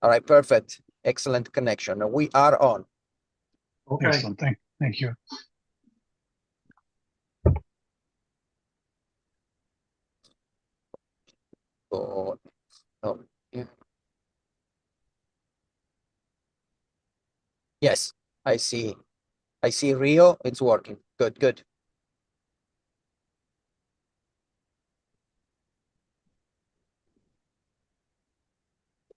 All right, perfect. Excellent connection. We are on. Okay. Excellent. Thank you. Oh, yeah. Yes, I see. I see Rio. It's working. Good, good.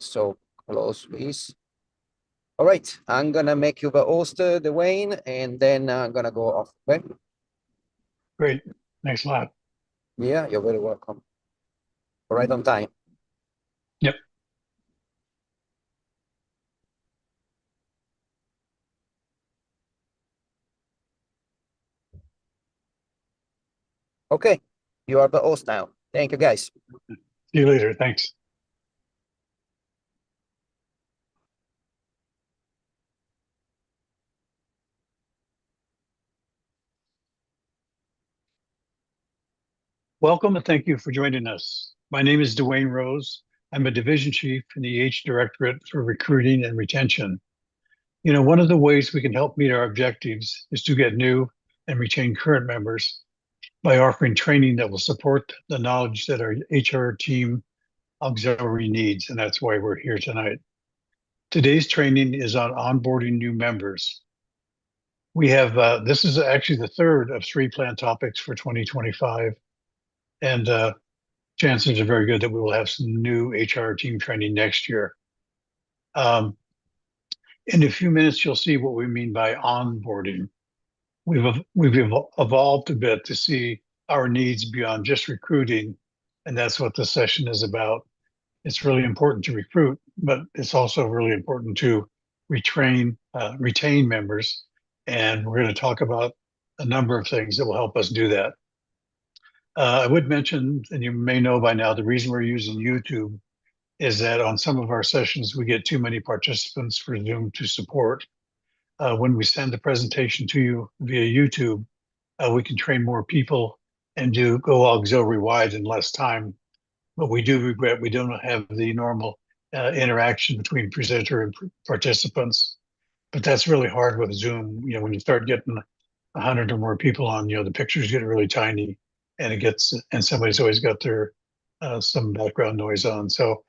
So close, please. All right, I'm gonna make you the host, Dwayne, and then I'm gonna go off. Okay? Great. Thanks a lot. Yeah, you're very welcome. Right on time. Yep. Okay, you are the host now. Thank you, guys. See you later. Thanks. Welcome and thank you for joining us. My name is Dwayne Rose. I'm a division chief in the H Directorate for Recruiting and Retention. You know, one of the ways we can help meet our objectives is to get new and retain current members by offering training that will support the knowledge that our HR team auxiliary needs, and that's why we're here tonight. Today's training is on onboarding new members. We have, this is actually the third of 3 planned topics for 2025, and chances are very good that we will have some new HR team training next year. In a few minutes, you'll see what we mean by onboarding. We've evolved a bit to see our needs beyond just recruiting, and that's what this session is about. It's really important to recruit, but it's also really important to retain members, and we're going to talk about a number of things that will help us do that. I would mention, and you may know by now, the reason we're using YouTube is that on some of our sessions, we get too many participants for Zoom to support. When we send the presentation to you via YouTube, we can train more people and go auxiliary-wide in less time. But we do regret we don't have the normal interaction between presenter and participants. But that's really hard with Zoom. You know, when you start getting 100 or more people on, you know, the pictures get really tiny, and somebody's always got their some background noise on. So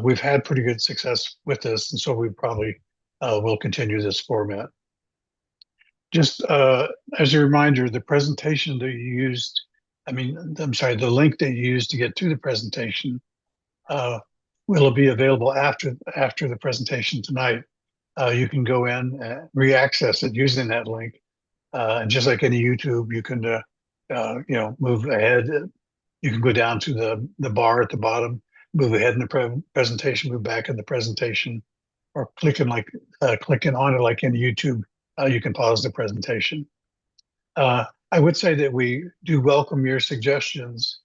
we've had pretty good success with this, and so we probably will continue this format. Just as a reminder, the presentation that you used, I'm sorry, the link that you used to get to the presentation will be available after the presentation tonight. You can go in and re-access it using that link. And just like any YouTube, you can you know, move ahead. You can go down to the bar at the bottom, move ahead in the presentation, move back in the presentation, or clicking on it like in YouTube. You can pause the presentation. I would say that we do welcome your suggestions,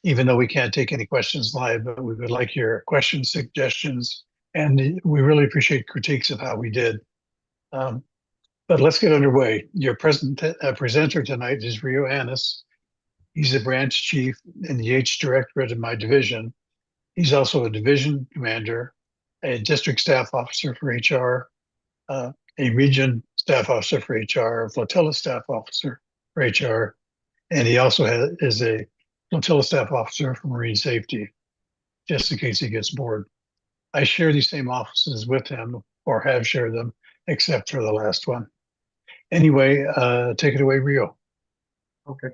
even though we can't take any questions live, but we would like your questions, suggestions, and we really appreciate critiques of how we did. But let's get underway. Your presenter tonight is Rio Annis. He's a branch chief in the H Directorate in my division. He's also a division commander, a district staff officer for HR, a region staff officer for HR, a flotilla staff officer for HR, and he also is a flotilla staff officer for marine safety, just in case he gets bored. I share these same offices with him, or have shared them, except for the last one. Anyway, take it away, Rio. Okay.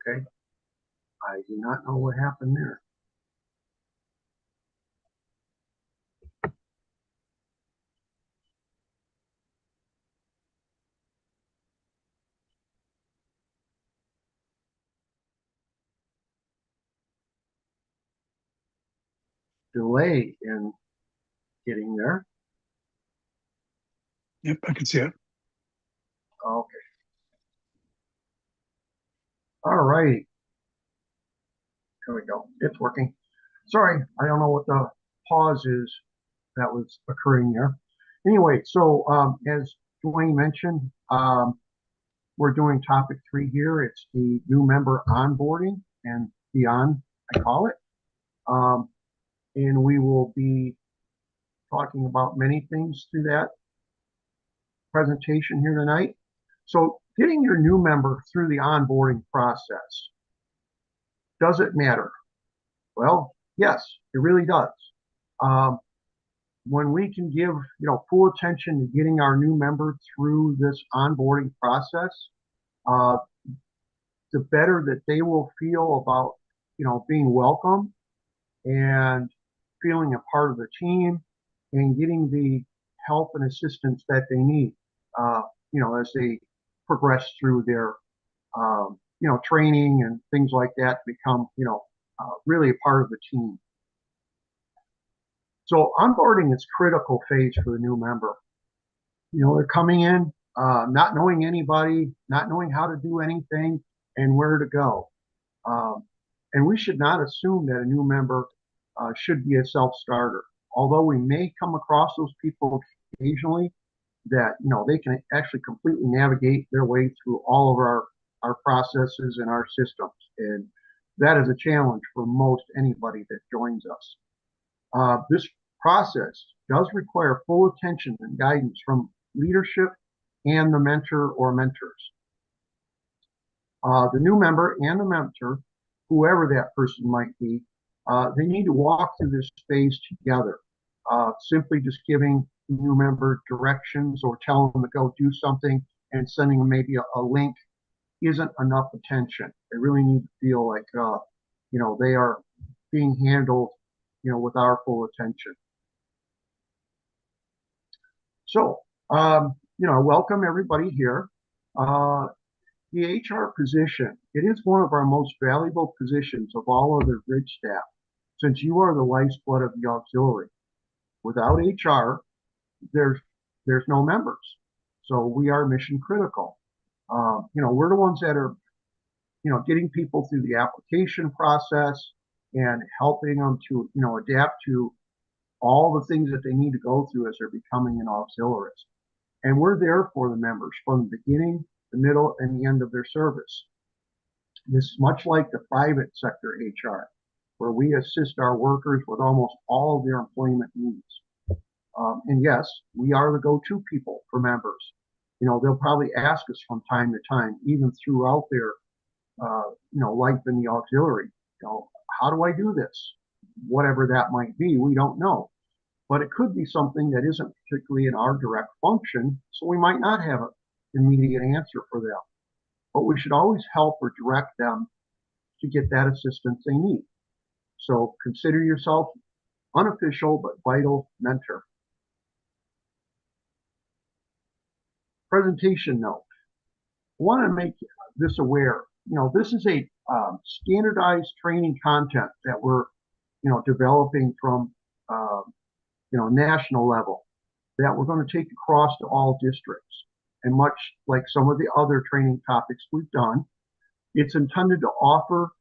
Okay. I do not know what happened there. Delay in getting there. Yep, I can see it. Okay. All right. Here we go. It's working. Sorry, I don't know what the pause is that was occurring there. Anyway, so as Dwayne mentioned, we're doing topic 3 here. It's the new member onboarding and beyond, I call it. And we will be talking about many things through that presentation here tonight. So getting your new member through the onboarding process, does it matter? Well, yes, it really does. When we can give full attention to getting our new member through this onboarding process, uh, the better that they will feel about being welcome and feeling a part of the team and getting the help and assistance that they need, as they progress through their, training and things like that, become, really a part of the team. So onboarding is critical phase for the new member. They're coming in, not knowing anybody, not knowing how to do anything and where to go. And we should not assume that a new member should be a self-starter. Although we may come across those people occasionally that, they can actually completely navigate their way through all of our processes and our systems. And that is a challenge for most anybody that joins us. This process does require full attention and guidance from leadership and the mentor or mentors. The new member and the mentor, whoever that person might be, they need to walk through this phase together. Simply just giving the new member directions or telling them to go do something and sending them maybe a link isn't enough attention. They really need to feel like, they are being handled, with our full attention. So, welcome everybody here. The HR position, it is one of our most valuable positions of all other bridge staff, since you are the lifeblood of the auxiliary. Without HR, there's no members. So we are mission critical. We're the ones that are, getting people through the application process and helping them to, adapt to all the things that they need to go through as they're becoming an auxiliarist. And we're there for the members from the beginning, the middle, and the end of their service. This is much like the private sector HR, where we assist our workers with almost all of their employment needs. And yes, we are the go-to people for members. They'll probably ask us from time to time, even throughout their, life in the auxiliary, how do I do this? Whatever that might be, we don't know. But it could be something that isn't particularly in our direct function, so we might not have an immediate answer for them. But we should always help or direct them to get that assistance they need. So consider yourself unofficial but vital mentor. Presentation note. I want to make this aware. This is a standardized training content that we're, developing from, national level that we're going to take across to all districts. And much like some of the other training topics we've done, it's intended to offer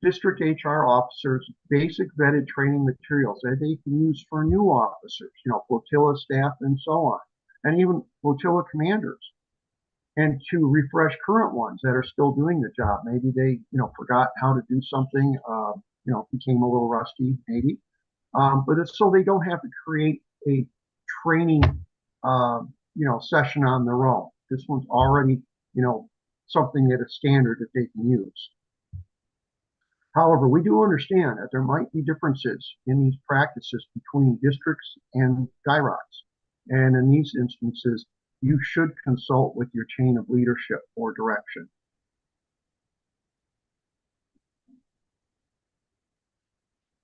district HR officers basic vetted training materials that they can use for new officers, flotilla staff and so on, and even flotilla commanders, and to refresh current ones that are still doing the job. Maybe they, forgot how to do something, became a little rusty, maybe. But it's so they don't have to create a training, session on their own. This one's already, something that is standard that they can use. However, we do understand that there might be differences in these practices between districts and GIROCs. And in these instances, you should consult with your chain of leadership for direction.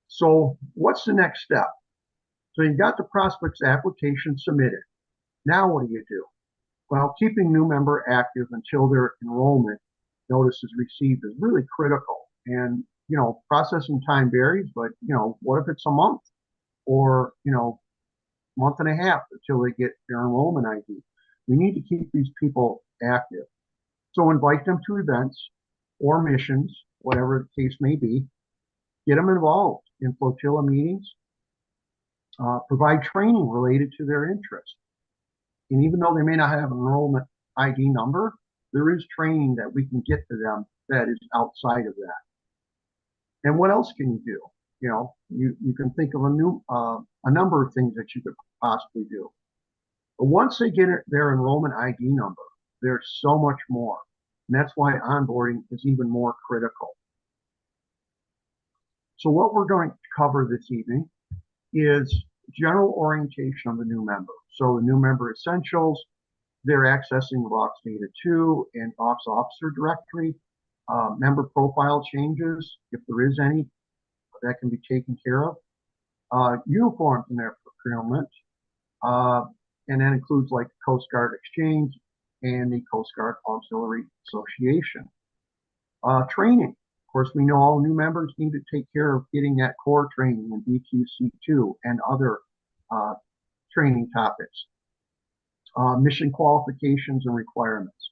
So what's the next step? So you got the prospect's application submitted. Now what do? Well, keeping new member active until their enrollment notice is received is really critical. And, processing time varies, but, what if it's a month or, month and a half until they get their enrollment ID? We need to keep these people active. So invite them to events or missions, whatever the case may be. Get them involved in flotilla meetings. Provide training related to their interest. And even though they may not have an enrollment ID number, there is training that we can get to them that is outside of that. And what else can you do? You know, you can think of a number of things that you could possibly do. But once they get their enrollment ID number, there's so much more. And that's why onboarding is even more critical. So what we're going to cover this evening is general orientation of the new member. So the new member essentials, they're accessing the Aux Data 2 and Aux Officer Directory, member profile changes, if there is any, that can be taken care of, uniforms in their procurement, and that includes like the Coast Guard Exchange and the Coast Guard Auxiliary Association. Training. Of course, we know all new members need to take care of getting that core training in BQC2 and other training topics. Mission qualifications and requirements.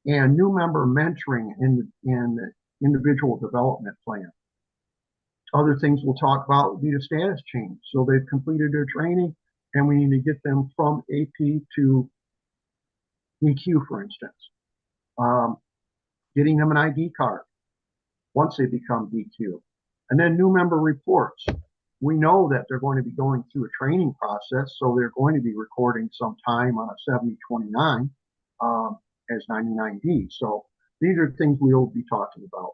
And new member mentoring in the individual development plan. Other things we'll talk about would be the status change. So they've completed their training and we need to get them from AP to EQ, for instance. Getting them an ID card once they become DQ. And then new member reports. We know that they're going to be going through a training process, so they're going to be recording some time on a 7029 as 99D. So these are things we'll be talking about.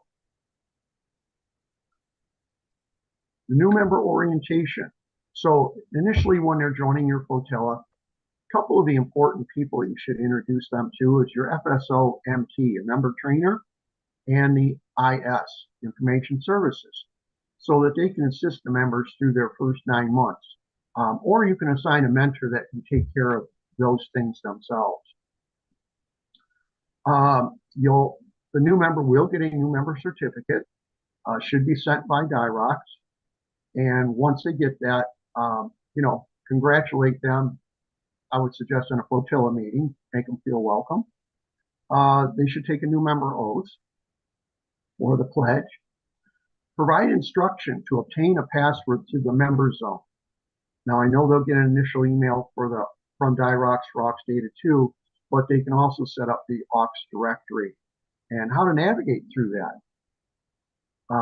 The new member orientation. So initially when they're joining your flotilla, a couple of the important people you should introduce them to is your FSO MT, a member trainer, and the IS, Information Services, so that they can assist the members through their first 9 months. Or you can assign a mentor that can take care of those things themselves. The new member will get a new member certificate, should be sent by DIROX. And once they get that, congratulate them. I would suggest in a flotilla meeting, make them feel welcome. They should take a new member oath or the pledge. Provide instruction to obtain a password to the member zone. Now I know they'll get an initial email from DIROX for Aux Data 2, but they can also set up the Aux directory and how to navigate through that.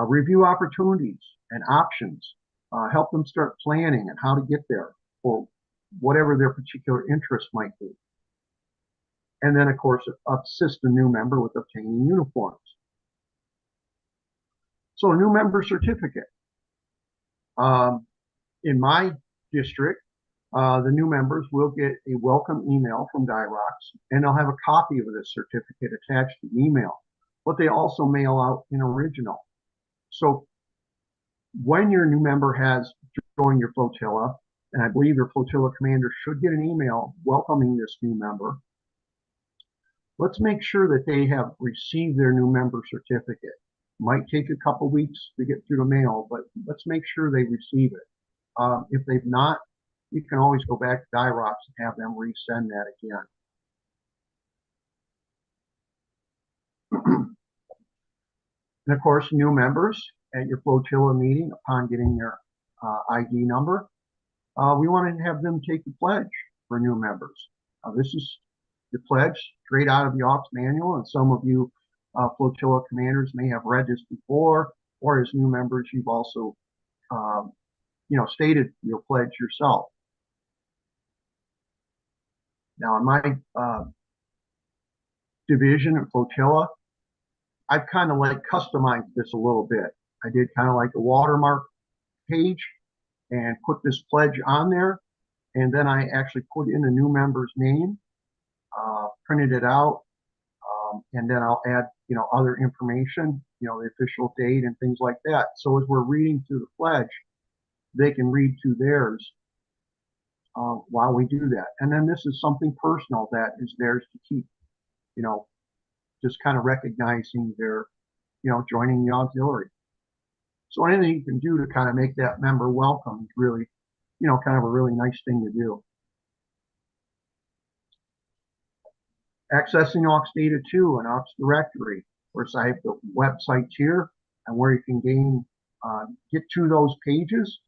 Review opportunities and options. Help them start planning and how to get there for whatever their particular interest might be. And then, of course, assist the new member with obtaining uniforms. So a new member certificate. In my district, the new members will get a welcome email from DIROX, and they'll have a copy of this certificate attached to the email, but they also mail out an original. So when your new member has joined your flotilla, and I believe your flotilla commander should get an email welcoming this new member, let's make sure that they have received their new member certificate. Might take a couple weeks to get through the mail, but let's make sure they receive it. If they've not, you can always go back to DIROX and have them resend that again. And of course, new members at your flotilla meeting, upon getting their ID number, we want to have them take the pledge for new members. This is the pledge straight out of the Aux manual, and some of you flotilla commanders may have read this before, or as new members, you've also, stated your pledge yourself. Now, in my division and flotilla, I've kind of like customized this a little bit. I did kind of like a watermark page and put this pledge on there, and then I actually put in a new member's name, printed it out, and then I'll add, other information, the official date and things like that. So as we're reading through the pledge, they can read through theirs while we do that. And then this is something personal that is theirs to keep, just kind of recognizing their, joining the auxiliary. So anything you can do to kind of make that member welcome is really, kind of a really nice thing to do. Accessing Aux Data 2 and Aux Directory. Of course, I have the websites here and where you can get to those pages.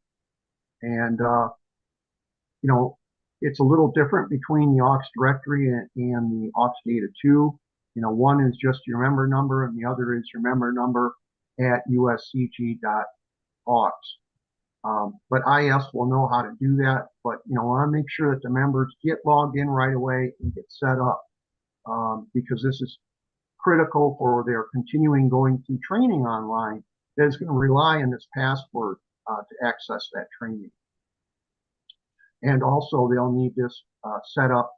And, you know, it's a little different between the Aux Directory and the Aux Data 2. You know, one is just your member number and the other is your member number at uscg.aux. But IS will know how to do that. But, you know, I want to make sure that the members get logged in right away and get set up, because this is critical for their continuing going through training online that is going to rely on this password to access that training. And also they'll need this set up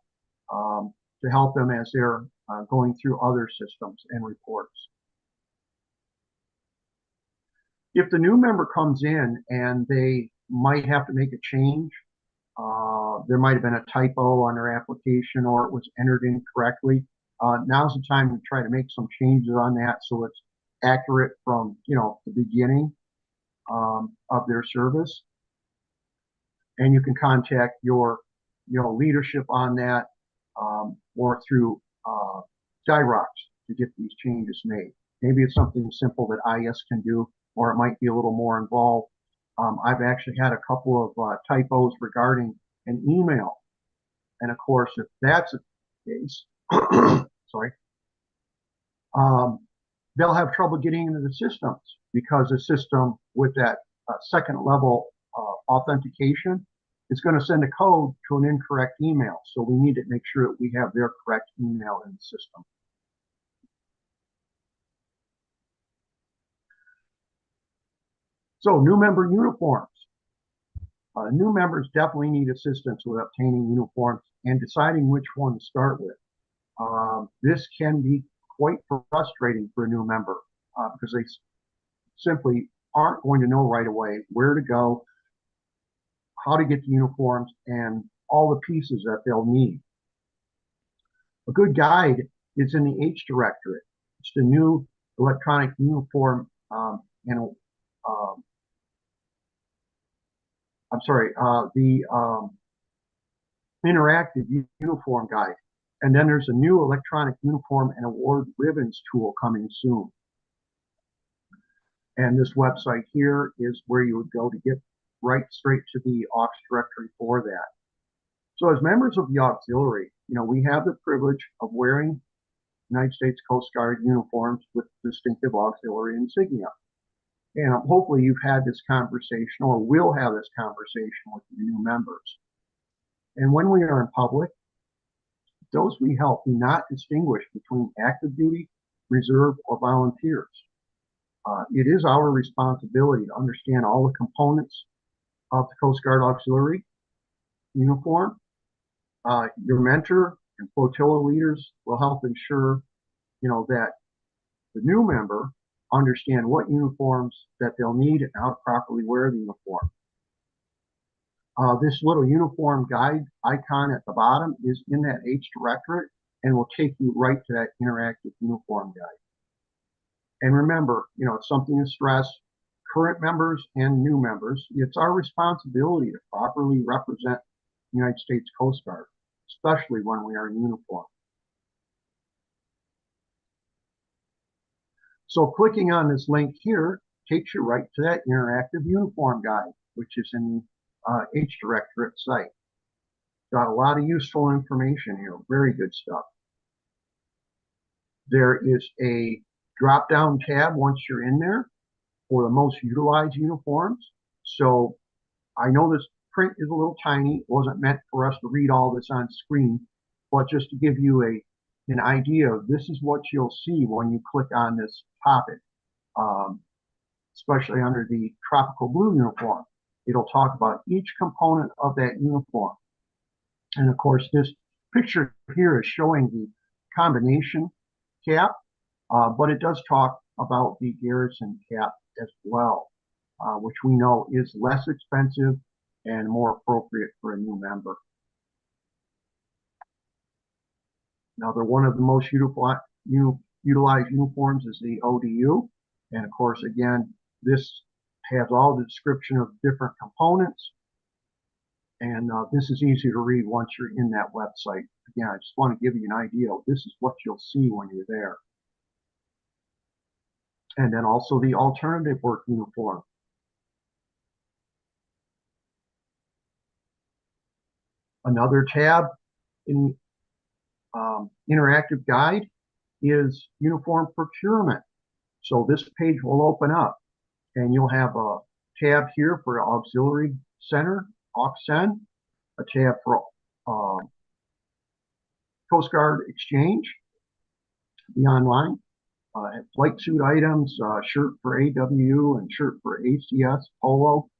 to help them as they're going through other systems and reports. If the new member comes in and they might have to make a change, there might have been a typo on their application or it was entered incorrectly, now's the time to try to make some changes on that so it's accurate from, you know, the beginning of their service. And you can contact your, you know, leadership on that, or through Dyrox to get these changes made. Maybe it's something simple that IS can do, or it might be a little more involved. I've actually had a couple of typos regarding an email. And of course, if that's the case, sorry, they'll have trouble getting into the systems because the system with that second level authentication is going to send a code to an incorrect email. So we need to make sure that we have their correct email in the system. So new member uniforms. New members definitely need assistance with obtaining uniforms and deciding which one to start with. This can be quite frustrating for a new member because they simply aren't going to know right away where to go, how to get the uniforms, and all the pieces that they'll need. A good guide is in the H Directorate. It's the new electronic uniform the interactive uniform guide. And then there's a new electronic uniform and award ribbons tool coming soon. And this website here is where you would go to get right straight to the Aux directory for that. So as members of the auxiliary, you know, we have the privilege of wearing United States Coast Guard uniforms with distinctive auxiliary insignia. And hopefully you've had this conversation or will have this conversation with the new members. And when we are in public, those we help do not distinguish between active duty, reserve, or volunteers. It is our responsibility to understand all the components of the Coast Guard Auxiliary uniform. Your mentor and flotilla leaders will help ensure, you know, that the new member understand what uniforms that they'll need and how to properly wear the uniform. This little uniform guide icon at the bottom is in that H Directorate and will take you right to that interactive uniform guide. And remember, you know, it's something to stress, current members and new members, it's our responsibility to properly represent the United States Coast Guard, especially when we are in uniform. So clicking on this link here takes you right to that interactive uniform guide, which is in the H Directorate site. Got a lot of useful information here, very good stuff. There is a drop-down tab once you're in there for the most utilized uniforms. So I know this print is a little tiny. It wasn't meant for us to read all this on screen, but just to give you an idea of this is what you'll see when you click on this topic, especially under the tropical blue uniform. It'll talk about each component of that uniform. And of course, this picture here is showing the combination cap, but it does talk about the garrison cap as well, which we know is less expensive and more appropriate for a new member. Another one of the most utilized uniforms is the ODU. And of course, again, this has all the description of different components And this is easy to read once you're in that website. Again, I just want to give you an idea of this is what you'll see when you're there. And then also the alternative work uniform. Another tab in interactive guide is uniform procurement. So this page will open up and you'll have a tab here for auxiliary center, AUXCEN, a tab for Coast Guard Exchange, the online, flight suit items, shirt for AWU and shirt for ACS, polo.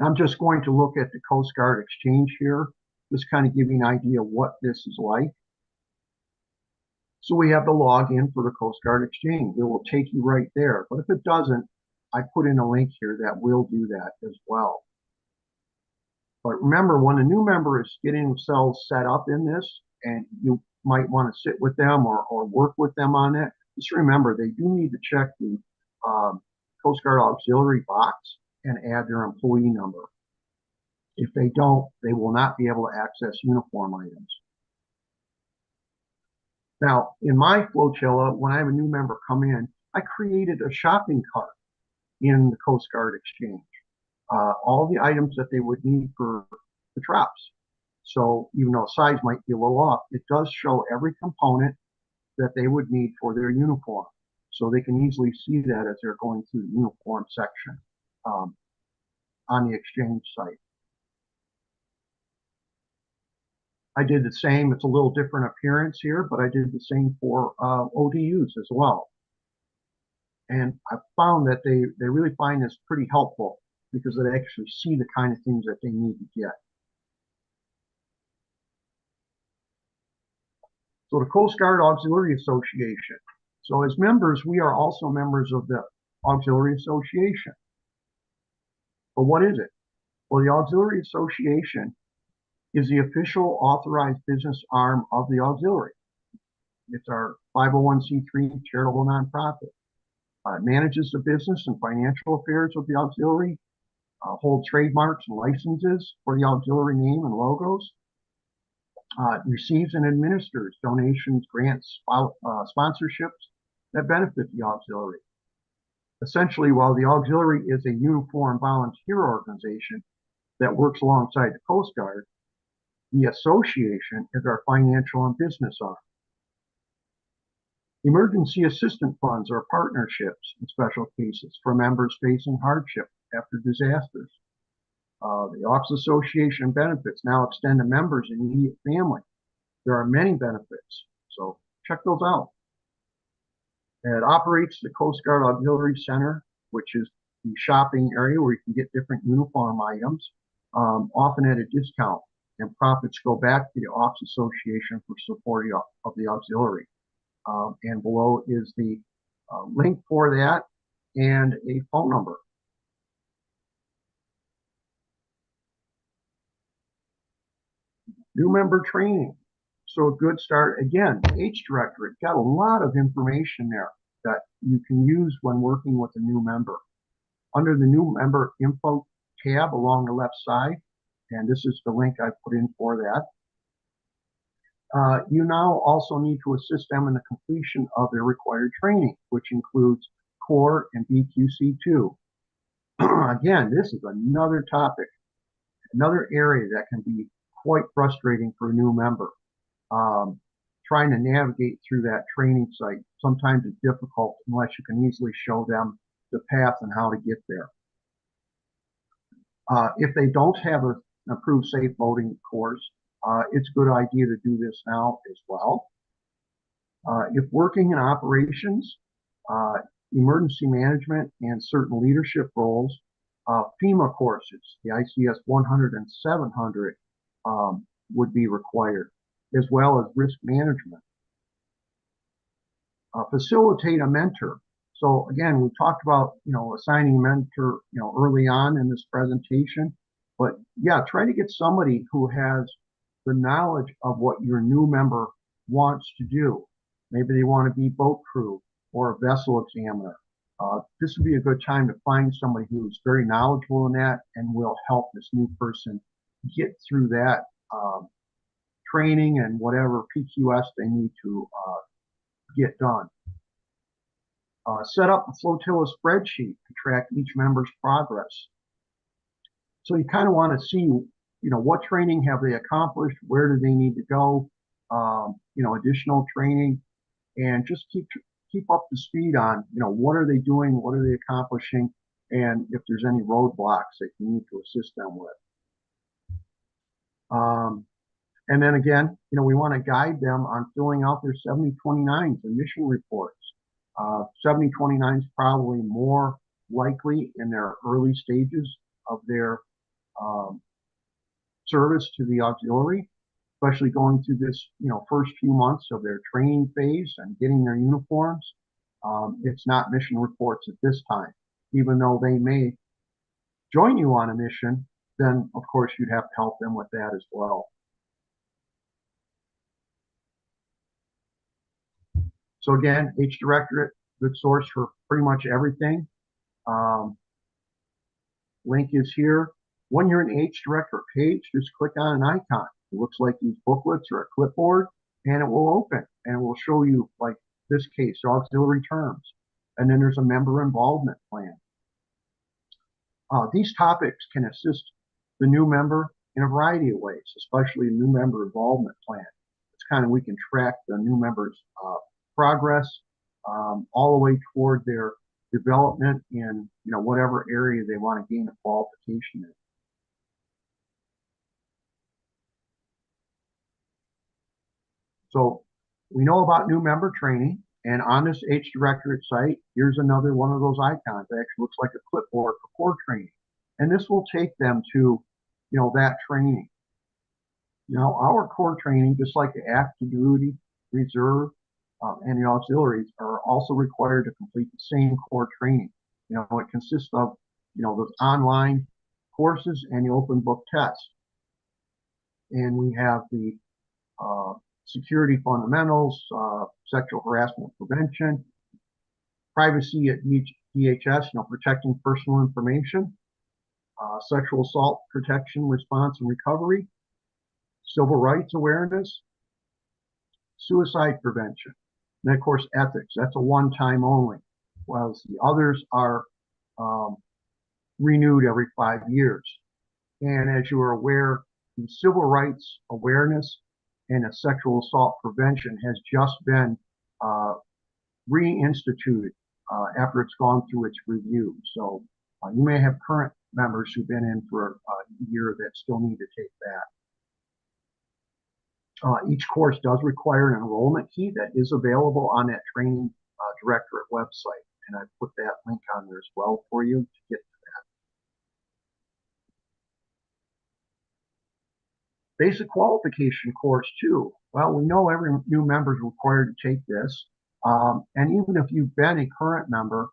I'm just going to look at the Coast Guard Exchange here, just kind of give you an idea of what this is like. So we have the login for the Coast Guard Exchange. It will take you right there. But if it doesn't, I put in a link here that will do that as well. But remember, when a new member is getting themselves set up in this, and you might want to sit with them or work with them on it, just remember they do need to check the Coast Guard Auxiliary box and add their employee number. If they don't, they will not be able to access uniform items. Now, in my flotilla, when I have a new member come in, I created a shopping cart in the Coast Guard Exchange. All the items that they would need for the traps. So even though size might be a little off, it does show every component that they would need for their uniform. So they can easily see that as they're going through the uniform section on the Exchange site. I did the same. It's a little different appearance here, but I did the same for ODUs as well. And I found that they really find this pretty helpful because they actually see the kind of things that they need to get. So the Coast Guard Auxiliary Association. So as members, we are also members of the Auxiliary Association. But what is it? Well, the Auxiliary Association is the official authorized business arm of the Auxiliary. It's our 501c3 charitable nonprofit. It manages the business and financial affairs of the Auxiliary, holds trademarks and licenses for the Auxiliary name and logos, receives and administers donations, grants, sponsorships that benefit the Auxiliary. Essentially, while the Auxiliary is a uniform volunteer organization that works alongside the Coast Guard, the association is our financial and business arm. Emergency assistance funds are partnerships in special cases for members facing hardship after disasters. The Aux Association benefits now extend to members and immediate family. There are many benefits, so check those out. It operates the Coast Guard Auxiliary Center, which is the shopping area where you can get different uniform items, often at a discount, and profits go back to the Aux Association for support of the Auxiliary. And below is the link for that and a phone number. New member training. So a good start. Again, H Directorate got a lot of information there that you can use when working with a new member. Under the new member info tab along the left side, and this is the link I put in for that, you now also need to assist them in the completion of their required training, which includes core and BQC2. Again, this is another topic, another area that can be quite frustrating for a new member. Trying to navigate through that training site, sometimes it's difficult unless you can easily show them the path and how to get there. If they don't have an approved safe boating course, it's a good idea to do this now as well. If working in operations, emergency management, and certain leadership roles, FEMA courses, the ICS 100 and 700 would be required, as well as risk management. Facilitate a mentor. So again, we talked about, assigning a mentor, early on in this presentation, but yeah, try to get somebody who has the knowledge of what your new member wants to do. Maybe they want to be boat crew or a vessel examiner. This would be a good time to find somebody who's very knowledgeable in that and will help this new person get through that training and whatever PQS they need to get done. Set up a flotilla spreadsheet to track each member's progress. So you kind of want to see, what training have they accomplished? Where do they need to go? Additional training, and just keep up to speed on, what are they doing? What are they accomplishing? And if there's any roadblocks that you need to assist them with. And then again, we want to guide them on filling out their 7029s and mission reports. 7029s probably more likely in their early stages of their service to the auxiliary, especially going through this, first few months of their training phase and getting their uniforms. It's not mission reports at this time, even though they may join you on a mission, then of course you'd have to help them with that as well. So again, H Directorate, good source for pretty much everything. Link is here. When you're in the H Directorate page, just click on an icon. It looks like these booklets or a clipboard, and it will open and it will show you, like this case, auxiliary terms. And then there's a member involvement plan. These topics can assist the new member in a variety of ways, especially a new member involvement plan. It's kind of, we can track the new member's progress all the way toward their development in whatever area they want to gain a qualification in. So we know about new member training, and on this H Directorate site, here's another one of those icons. It actually looks like a clipboard for core training, and this will take them to that training. Our core training, just like the active duty, reserve, and the auxiliaries, are also required to complete the same core training. It consists of those online courses and the open book test. And we have the security fundamentals, sexual harassment prevention, privacy at DHS, protecting personal information, sexual assault protection, response and recovery, civil rights awareness, suicide prevention, and of course ethics. That's a one-time only, while the others are renewed every 5 years. And as you are aware, the civil rights awareness and a sexual assault prevention has just been reinstituted after it's gone through its review. So you may have current members who've been in for a year that still need to take that. Each course does require an enrollment key that is available on that training directorate website. And I put that link on there as well for you to get to that. Basic qualification course too. Well, we know every new member is required to take this. And even if you've been a current member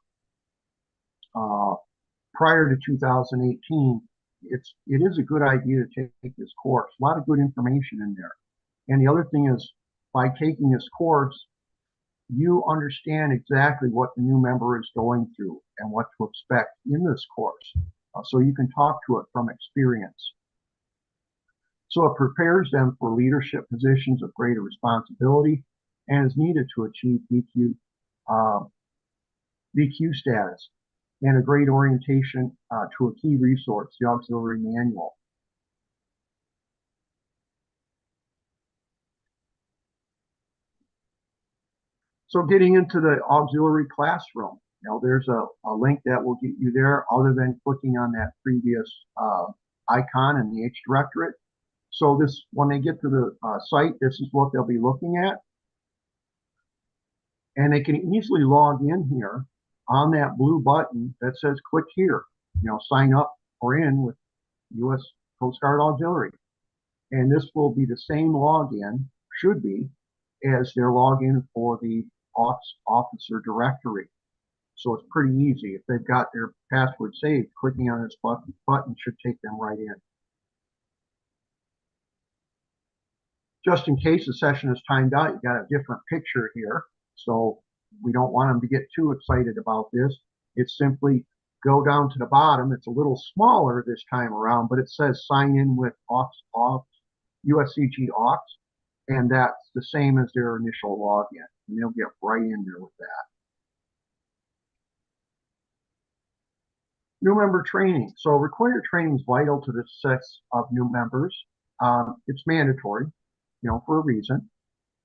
prior to 2018, it is a good idea to take this course. A lot of good information in there. And the other thing is, by taking this course, you understand exactly what the new member is going through and what to expect in this course. So you can talk to it from experience. So it prepares them for leadership positions of greater responsibility and is needed to achieve BQ status, and a great orientation to a key resource, the auxiliary manual. So getting into the auxiliary classroom, there's a link that will get you there other than clicking on that previous icon in the H Directorate. So this, when they get to the site, this is what they'll be looking at. And they can easily log in here on that blue button that says click here, sign up or in with U.S. Coast Guard Auxiliary. And this will be the same login, should be, as their login for the officer directory. So it's pretty easy. If they've got their password saved, clicking on this button should take them right in. Just in case the session is timed out, you got a different picture here. So we don't want them to get too excited about this. It's simply go down to the bottom. It's a little smaller this time around, but it says sign in with USCG Aux, and that's the same as their initial login, and they'll get right in there with that. New member training. So required training is vital to the success of new members. It's mandatory, for a reason.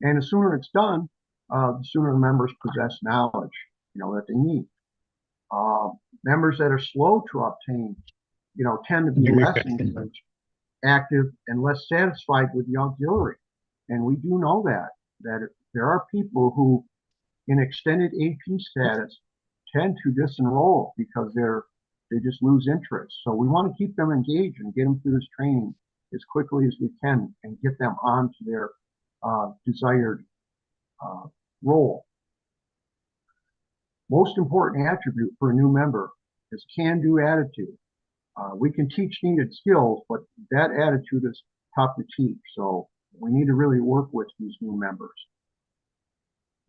And the sooner it's done, the sooner the members possess knowledge, that they need. Members that are slow to obtain, tend to be less engaged, active, and less satisfied with the auxiliary. And we do know that there are people who, in extended AP status, tend to disenroll because they just lose interest. So we want to keep them engaged and get them through this training as quickly as we can and get them onto their desired role. Most important attribute for a new member is can-do attitude. We can teach needed skills, but that attitude is tough to teach. So we need to really work with these new members.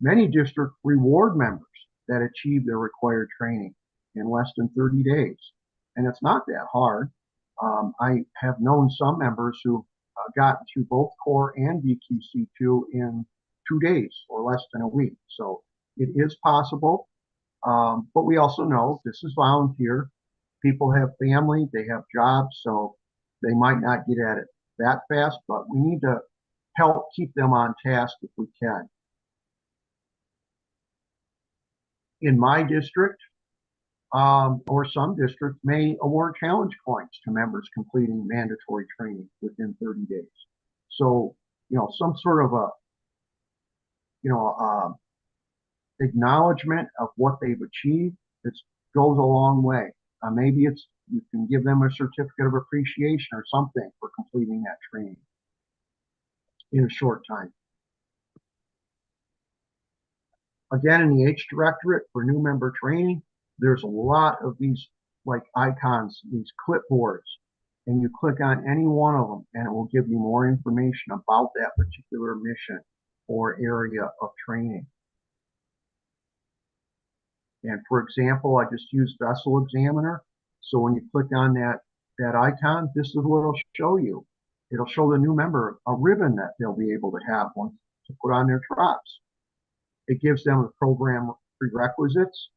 Many districts reward members that achieve their required training in less than 30 days. And it's not that hard. I have known some members who got through both core and DQC2 in 2 days or less than a week. So it is possible. But we also know this is volunteer. People have family, they have jobs, so they might not get at it that fast, but we need to help keep them on task if we can. In my district, or some districts may award challenge points to members completing mandatory training within 30 days. So, some sort of acknowledgement of what they've achieved, it goes a long way. Maybe you can give them a certificate of appreciation or something for completing that training in a short time. Again, in the H Directorate for new member training, there's a lot of these like icons, these clipboards, and you click on any one of them and it will give you more information about that particular mission or area of training. And for example, I just used Vessel Examiner. So when you click on that icon, this is what it'll show you. It'll show the new member a ribbon that they'll be able to have once to put on their drops. It gives them the program prerequisites.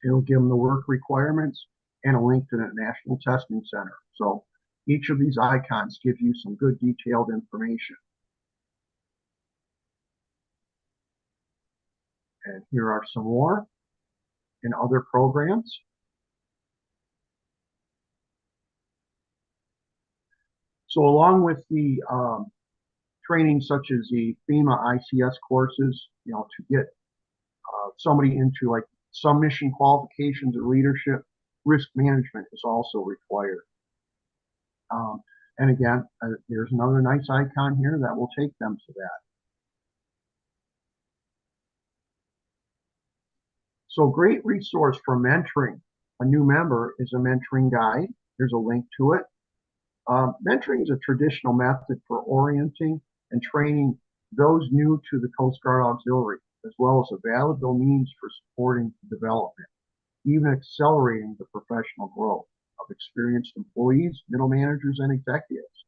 It'll give them the work requirements and a link to the National Testing Center. So each of these icons gives you some good detailed information. And here are some more in other programs. So along with the training such as the FEMA ICS courses, to get somebody into like some mission qualifications or leadership, risk management is also required. And again, there's another nice icon here that will take them to that. So great resource for mentoring a new member is a mentoring guide. There's a link to it. Mentoring is a traditional method for orienting and training those new to the Coast Guard Auxiliary, as well as a valuable means for supporting development, even accelerating the professional growth of experienced employees, middle managers, and executives.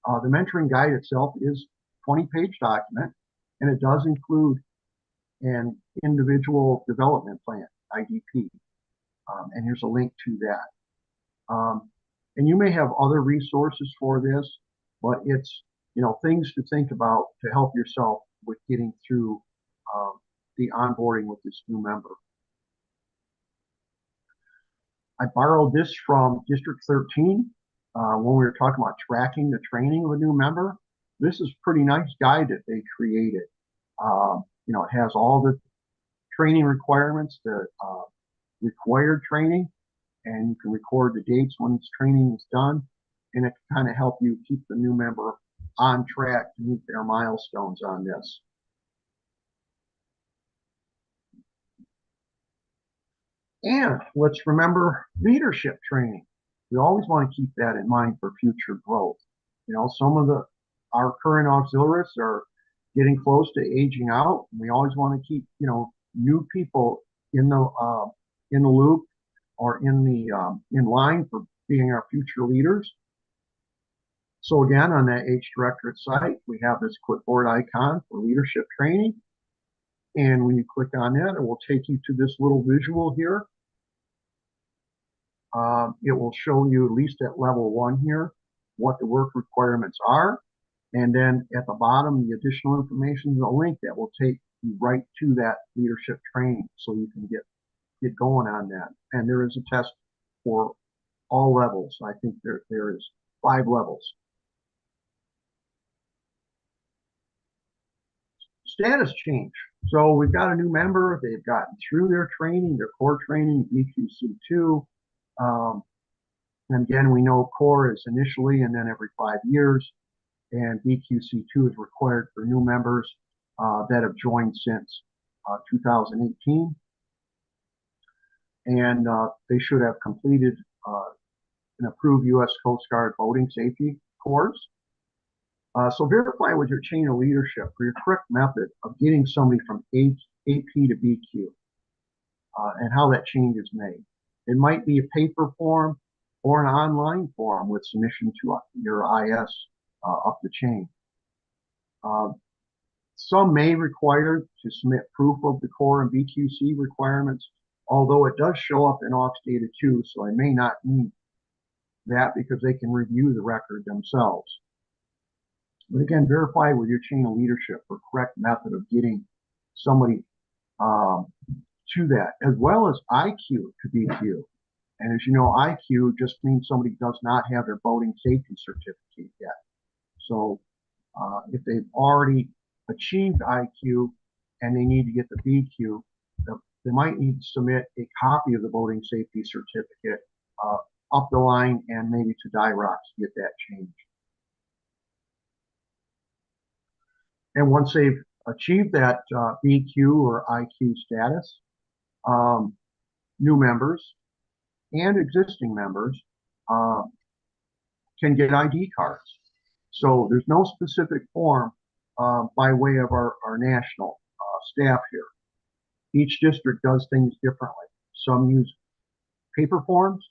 The mentoring guide itself is a 20-page document, and it does include an individual development plan, IDP. And here's a link to that. And you may have other resources for this, but it's, things to think about to help yourself with getting through the onboarding with this new member. I borrowed this from District 13 when we were talking about tracking the training of a new member. This is a pretty nice guide that they created. It has all the training requirements, the required training, and you can record the dates when this training is done, and it can kind of help you keep the new member on track to meet their milestones on this. And let's remember leadership training. We always want to keep that in mind for future growth. Some of our current auxiliaries are getting close to aging out, and we always want to keep, new people in the loop or in line for being our future leaders. So again, on that H Directorate site, we have this clipboard icon for leadership training. And when you click on that, it will take you to this little visual here. It will show you, at least at level 1 here, what the work requirements are. And then at the bottom, the additional information is a link that will take you right to that leadership training so you can get going on that. And there is a test for all levels. I think there is 5 levels. Status change. So we've got a new member. They've gotten through their training, their core training, BQC2. And again, we know core is initially and then every 5 years. And BQC2 is required for new members that have joined since 2018. And they should have completed an approved U.S. Coast Guard voting safety course. So verify with your chain of leadership for your correct method of getting somebody from AP to BQ and how that change is made. It might be a paper form or an online form with submission to your IS up the chain. Some may require to submit proof of the core and BQC requirements, although it does show up in Aux Data 2, so I may not need that because they can review the record themselves. But again, verify with your chain of leadership for correct method of getting somebody to that, as well as IQ to BQ. And as you know, IQ just means somebody does not have their boating safety certificate yet. So if they've already achieved IQ and they need to get the BQ, they might need to submit a copy of the boating safety certificate up the line and maybe to DIROC to get that changed. And once they've achieved that BQ or IQ status, new members and existing members can get ID cards. So there's no specific form by way of our national staff here. Each district does things differently. Some use paper forms,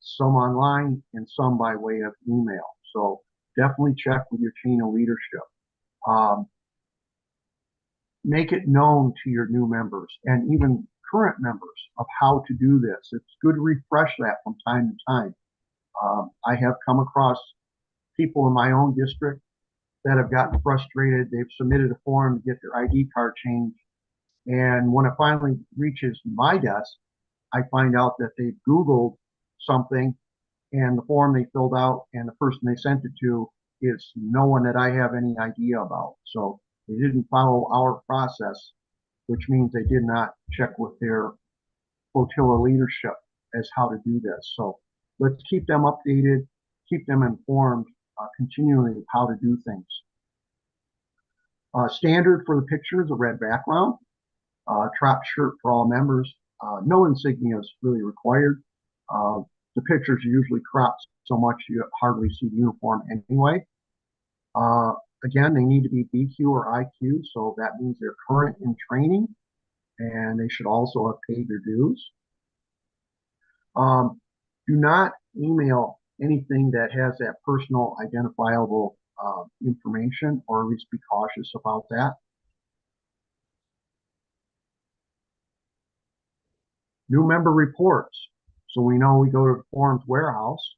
some online, and some by way of email. So definitely check with your chain of leadership. Make it known to your new members and even current members of how to do this. It's good to refresh that from time to time. I have come across people in my own district that have gotten frustrated. They've submitted a form to get their ID card changed. And when it finally reaches my desk, I find out that they've Googled something and the form they filled out and the person they sent it to is no one that I have any idea about. So they didn't follow our process, which means they did not check with their flotilla leadership as how to do this. So let's keep them updated, keep them informed continually of how to do things. Standard for the picture is a red background. Trop shirt for all members. No insignia is really required. The pictures are usually cropped so much you hardly see the uniform anyway. Again, they need to be BQ or IQ, so that means they're current in training, and they should also have paid their dues. Do not email anything that has that personal identifiable information, or at least be cautious about that. New member reports. So we know we go to the forms warehouse.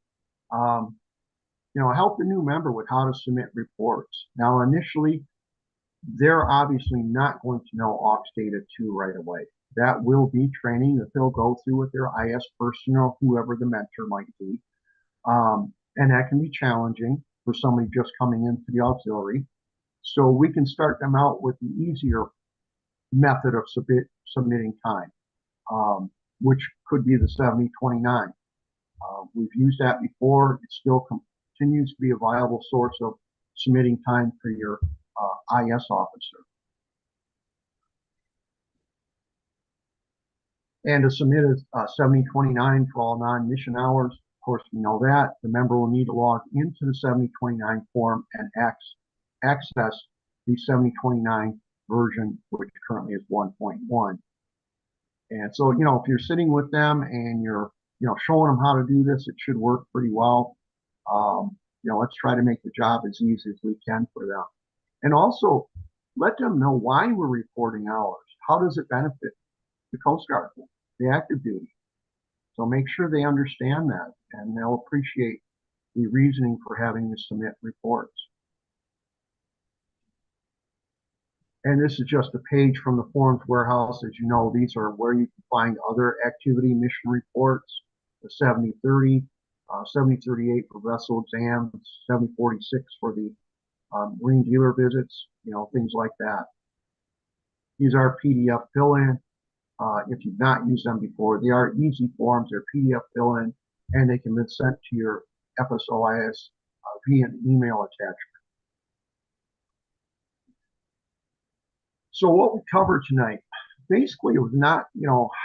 Help the new member with how to submit reports. Now, initially, they're obviously not going to know Aux Data 2 right away. That will be training that they'll go through with their IS personnel, whoever the mentor might be. And that can be challenging for somebody just coming into the auxiliary. So we can start them out with the easier method of submitting time, which could be the 7029. We've used that before. It still continues to be a viable source of submitting time for your IS officer. And to submit a 7029 for all non-mission hours, of course, we know that the member will need to log into the 7029 form and access the 7029 version, which currently is 1.1. And so, if you're sitting with them and you're, showing them how to do this, it should work pretty well. Let's try to make the job as easy as we can for them. And also let them know why we're reporting hours. How does it benefit the Coast Guard, the active duty? So make sure they understand that, and they'll appreciate the reasoning for having to submit reports. And this is just a page from the forms warehouse. As you know, these are where you can find other activity mission reports, the 7030, 7038 for vessel exams, 7046 for the marine dealer visits, things like that. These are PDF fill-in. If you've not used them before, they are easy forms. They're PDF fill-in, and they can be sent to your FSOIS via an email attachment. So what we covered tonight, basically, it was not,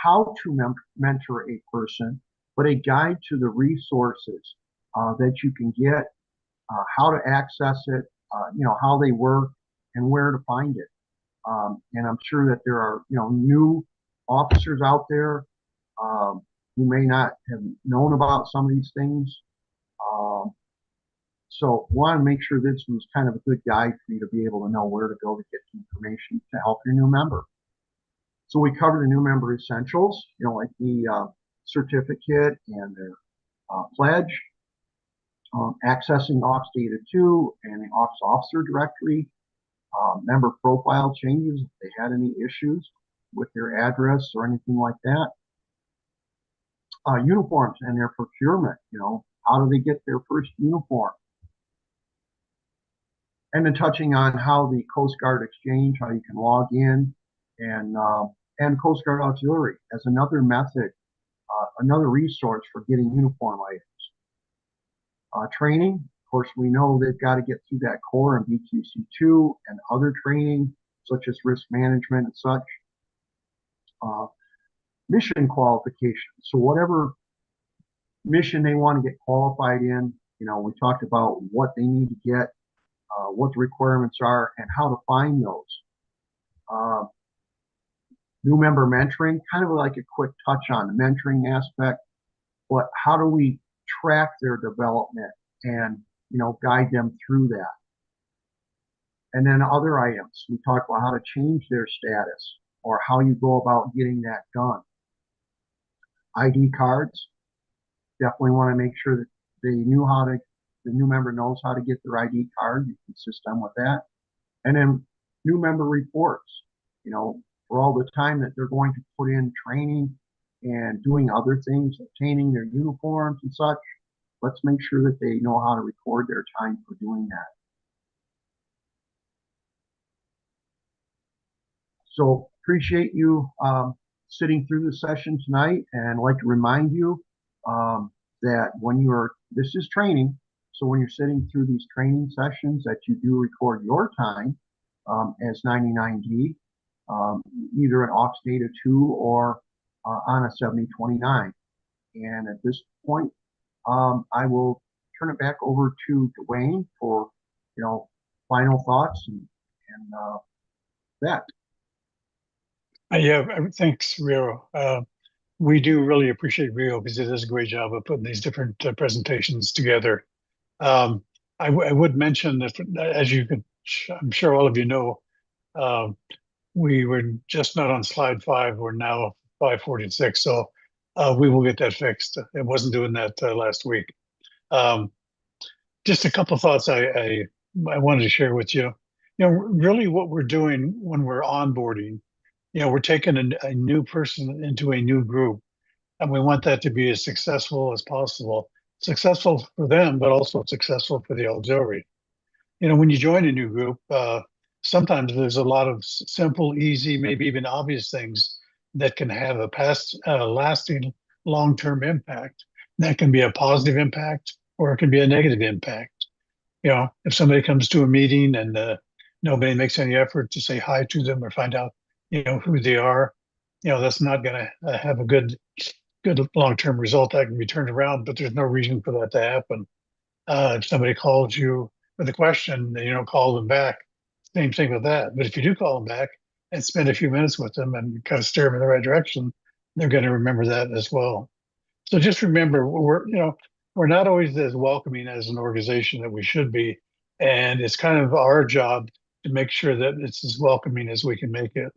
how to mentor a person, but a guide to the resources that you can get, how to access it, how they work, and where to find it. And I'm sure that there are, new officers out there who may not have known about some of these things. So want to make sure this was kind of a good guide for you to be able to know where to go to get information to help your new member. So we covered the new member essentials, like the certificate and their pledge, accessing Aux Data 2 and the Aux Officer Directory, member profile changes if they had any issues with their address or anything like that. Uniforms and their procurement, how do they get their first uniform? And then touching on how the Coast Guard Exchange, how you can log in, and Coast Guard Auxiliary as another method, another resource for getting uniform items. Training, of course, we know they've got to get through that core and BQC2 and other training, such as risk management and such. Mission qualifications. So whatever mission they want to get qualified in, we talked about what they need to get, what the requirements are, and how to find those. New member mentoring, kind of like a quick touch on the mentoring aspect, but how do we track their development and, guide them through that? And then other items, we talked about how to change their status or how you go about getting that done. ID cards, definitely want to make sure that they knew how to, the new member knows how to get their ID card. You can assist them with that. And then new member reports, for all the time that they're going to put in training and doing other things, obtaining their uniforms and such. Let's make sure that they know how to record their time for doing that. So appreciate you sitting through the session tonight, and I'd like to remind you that when this is training, so when you're sitting through these training sessions, that you do record your time as 99D, either an Aux Data 2 or on a 7029. And at this point, I will turn it back over to Dwayne for, final thoughts and that. Yeah, thanks, Rio. We do really appreciate Rio because it does a great job of putting these different presentations together. I would mention that, as I'm sure all of you know, we were just not on slide 5. We're now 546. So we will get that fixed. It wasn't doing that last week. Just a couple of thoughts I wanted to share with you. Really what we're doing when we're onboarding, we're taking a new person into a new group, and we want that to be as successful as possible. Successful for them, but also successful for the auxiliary. When you join a new group, sometimes there's a lot of simple, easy, maybe even obvious things that can have a lasting long-term impact. That can be a positive impact, or it can be a negative impact. If somebody comes to a meeting and nobody makes any effort to say hi to them or find out, who they are, that's not going to have a good long-term result. That can be turned around, but there's no reason for that to happen. If somebody calls you with a question, call them back. Same thing with that. But if you do call them back and spend a few minutes with them and kind of steer them in the right direction, they're going to remember that as well. So just remember, we're not always as welcoming as an organization that we should be, and it's kind of our job to make sure that it's as welcoming as we can make it.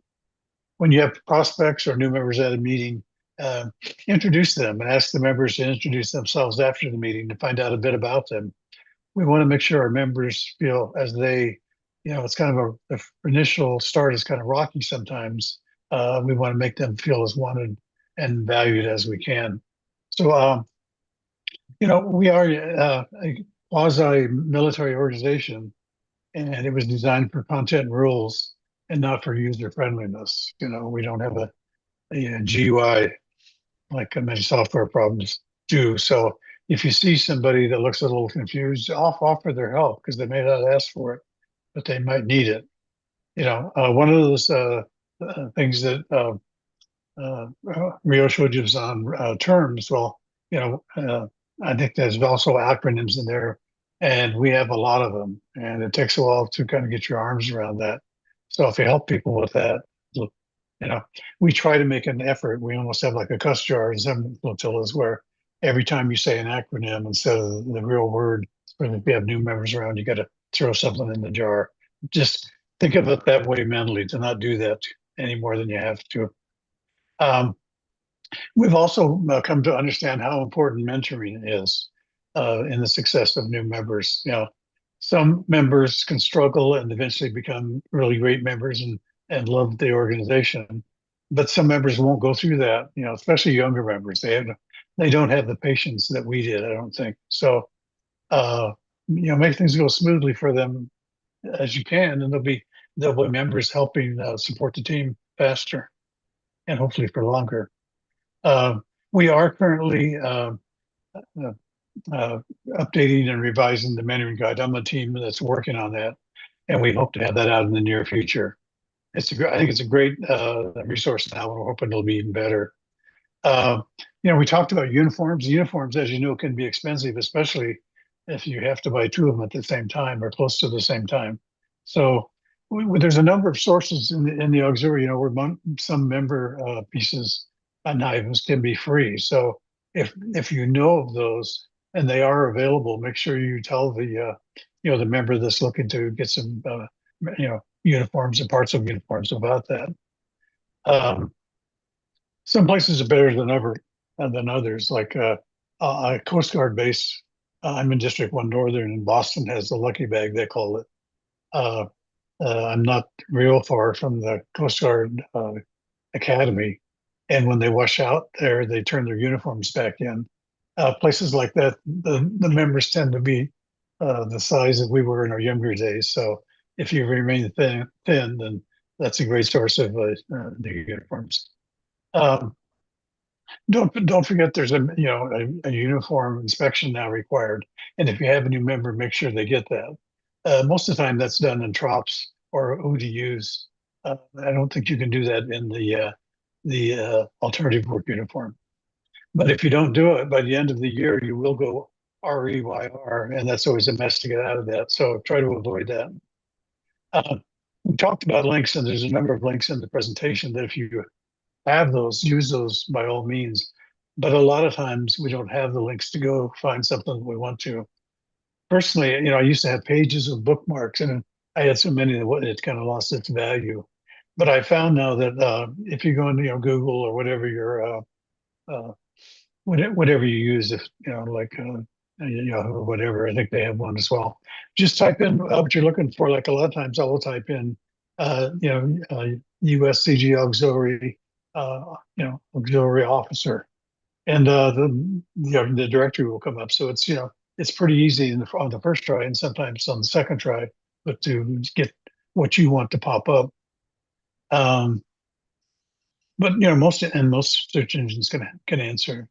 When you have prospects or new members at a meeting, uh, introduce them and ask the members to introduce themselves after the meeting to find out a bit about them. We want to make sure our members feel as they, it's kind of the initial start is kind of rocky sometimes. We want to make them feel as wanted and valued as we can. So, we are a quasi-military organization, and it was designed for content and rules and not for user friendliness. We don't have a GUI like many software problems do. So if you see somebody that looks a little confused, offer their help because they may not ask for it, but they might need it. One of those things that Rio showed you on terms. Well, I think there's also acronyms in there, and we have a lot of them, and it takes a while to kind of get your arms around that. So if you help people with that, we try to make an effort. We almost have like a cuss jar in some flotillas where every time you say an acronym instead of the real word, especially if you have new members around, you got to throw something in the jar. Just think of it that way mentally, to not do that any more than you have to. We've also come to understand how important mentoring is in the success of new members. Some members can struggle and eventually become really great members and love the organization, but some members won't go through that. Especially younger members, they don't have the patience that we did. I don't think so. Make things go smoothly for them as you can, and there'll be members helping support the team faster and hopefully for longer. We are currently updating and revising the mentoring guide. I'm a team that's working on that, and we hope to have that out in the near future. I think it's a great resource now. We're hoping it'll be even better. We talked about uniforms. Uniforms, as you know, can be expensive, especially if you have to buy two of them at the same time or close to the same time. So there's a number of sources in the auxiliary, where some member pieces and items can be free. So if you know of those and they are available, make sure you tell the member that's looking to get some uniforms and parts of uniforms about that. Some places are better than others. Like a Coast Guard base. I'm in District 1 Northern, and Boston has the lucky bag, they call it. I'm not real far from the Coast Guard Academy, and when they wash out there, they turn their uniforms back in. Places like that, the members tend to be the size that we were in our younger days. So if you remain thin, then that's a great source of the uniforms. Don't forget there's a uniform inspection now required, and if you have a new member, make sure they get that. Most of the time, that's done in TROPS or ODUs. I don't think you can do that in the alternative work uniform. But if you don't do it by the end of the year, you will go REYR, and that's always a mess to get out of that. So try to avoid that. We talked about links, and there's a number of links in the presentation that if you have those, use those by all means. But a lot of times we don't have the links to go find something that we want to. Personally, I used to have pages of bookmarks, and I had so many that it kind of lost its value. But I found now that if you go into Google or whatever whatever you use, if like Yahoo or whatever, I think they have one as well. Just type in what you're looking for. Like a lot of times, I will type in USCG Auxiliary, auxiliary officer, and the directory will come up. So it's pretty easy on the first try, and sometimes on the second try, but to get what you want to pop up. But most search engines can answer,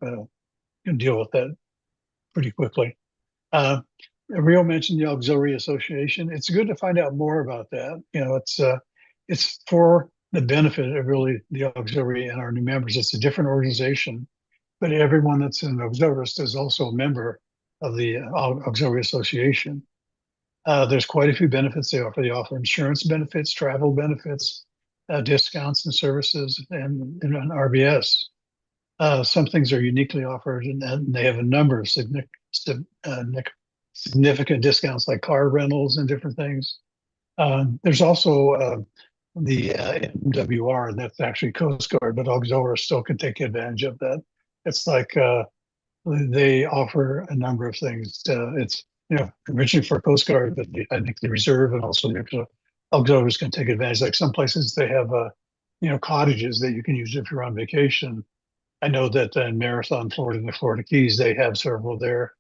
can deal with that pretty quickly. Rio mentioned the Auxiliary Association. It's good to find out more about that. It's for the benefit of really the auxiliary and our new members. It's a different organization, but everyone that's an auxiliarist is also a member of the Auxiliary Association. There's quite a few benefits they offer. They offer insurance benefits, travel benefits, discounts and services, and an RBS. Some things are uniquely offered, and they have a number of significant discounts, like car rentals and different things. There's also the MWR, and that's actually Coast Guard, but auxiliary still can take advantage of that. It's like they offer a number of things. It's originally for Coast Guard, but I think the reserve and also the auxiliaries can take advantage. Like some places they have cottages that you can use if you're on vacation. I know that in Marathon, Florida, and the Florida Keys, they have several there.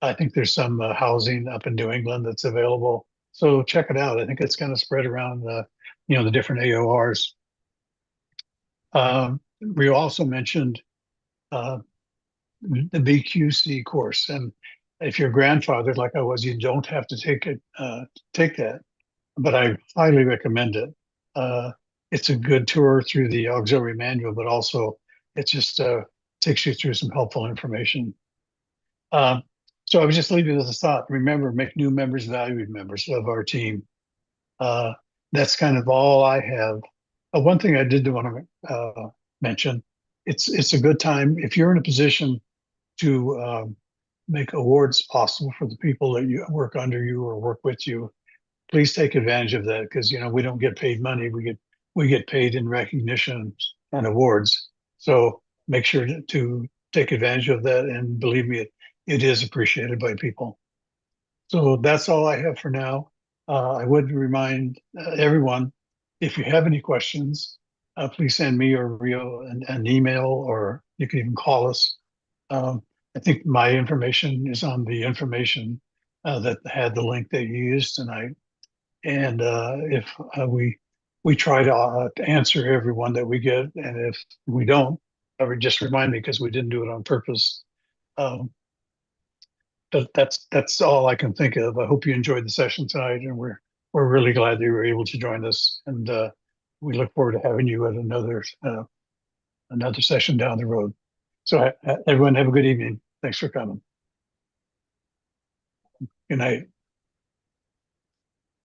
I think there's some housing up in New England that's available. So check it out. I think it's kind of spread around the different AORs. We also mentioned uh, the BQC course, and if you're grandfathered like I was, you don't have to take that, but I highly recommend it. It's a good tour through the auxiliary manual, but also it just takes you through some helpful information. Um, so I would just leave you with a thought. Remember, make new members valued members of our team. That's kind of all I have. One thing I did want to mention, it's a good time if you're in a position to make awards possible for the people that you work under you or work with you. Please take advantage of that, because we don't get paid money. We get paid in recognition and awards. So make sure to take advantage of that, and believe me, it is appreciated by people. So that's all I have for now. I would remind everyone, if you have any questions, please send me or Rio an email, or you can even call us. Um, I think my information is on the information that had the link that you used tonight. And if we try to answer everyone that we get, and if we don't, just remind me, because we didn't do it on purpose. Um, but that's all I can think of. I hope you enjoyed the session tonight, and we're really glad that you were able to join us. And we look forward to having you at another session down the road. So everyone, have a good evening. Thanks for coming. Good night.